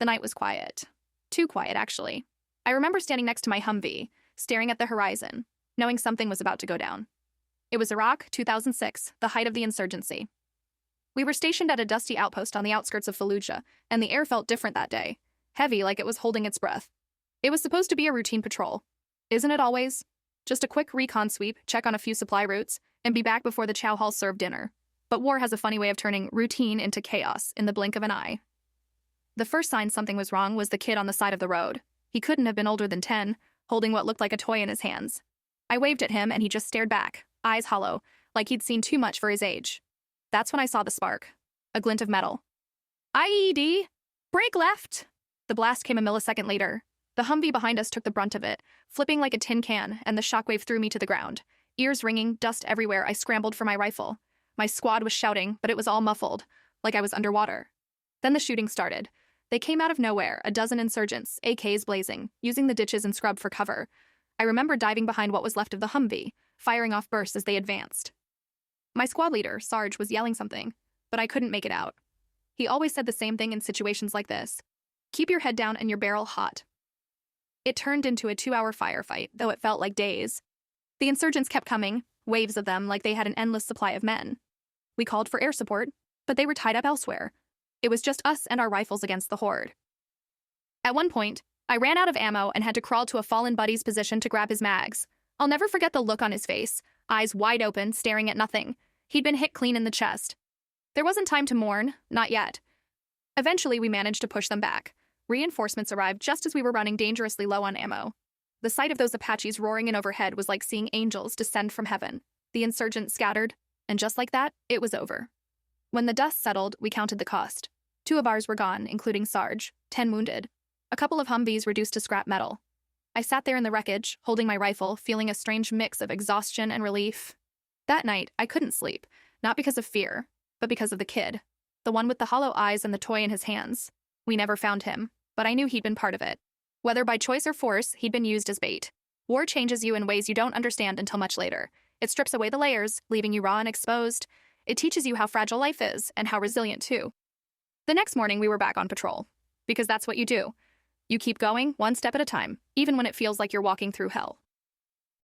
The night was quiet. Too quiet, actually. I remember standing next to my Humvee, staring at the horizon, knowing something was about to go down. It was Iraq, 2006, the height of the insurgency. We were stationed at a dusty outpost on the outskirts of Fallujah, and the air felt different that day, heavy like it was holding its breath. It was supposed to be a routine patrol. Isn't it always? Just a quick recon sweep, check on a few supply routes, and be back before the chow hall served dinner. But war has a funny way of turning routine into chaos in the blink of an eye. The first sign something was wrong was the kid on the side of the road. He couldn't have been older than 10, holding what looked like a toy in his hands. I waved at him and he just stared back, eyes hollow, like he'd seen too much for his age. That's when I saw the spark. A glint of metal. IED! Brake left! The blast came a millisecond later. The Humvee behind us took the brunt of it, flipping like a tin can, and the shockwave threw me to the ground. Ears ringing, dust everywhere, I scrambled for my rifle. My squad was shouting, but it was all muffled, like I was underwater. Then the shooting started. They came out of nowhere, a dozen insurgents, AKs blazing, using the ditches and scrub for cover. I remember diving behind what was left of the Humvee, firing off bursts as they advanced. My squad leader, Sarge, was yelling something, but I couldn't make it out. He always said the same thing in situations like this. Keep your head down and your barrel hot. It turned into a 2-hour firefight, though it felt like days. The insurgents kept coming, waves of them like they had an endless supply of men. We called for air support, but they were tied up elsewhere. It was just us and our rifles against the horde. At one point, I ran out of ammo and had to crawl to a fallen buddy's position to grab his mags. I'll never forget the look on his face, eyes wide open, staring at nothing. He'd been hit clean in the chest. There wasn't time to mourn, not yet. Eventually, we managed to push them back. Reinforcements arrived just as we were running dangerously low on ammo. The sight of those Apaches roaring in overhead was like seeing angels descend from heaven. The insurgents scattered, and just like that, it was over. When the dust settled, we counted the cost. 2 of ours were gone, including Sarge, 10 wounded. A couple of Humvees reduced to scrap metal. I sat there in the wreckage, holding my rifle, feeling a strange mix of exhaustion and relief. That night, I couldn't sleep, not because of fear, but because of the kid. The one with the hollow eyes and the toy in his hands. We never found him, but I knew he'd been part of it. Whether by choice or force, he'd been used as bait. War changes you in ways you don't understand until much later. It strips away the layers, leaving you raw and exposed. It teaches you how fragile life is, and how resilient too. The next morning, we were back on patrol. Because that's what you do. You keep going, one step at a time, even when it feels like you're walking through hell.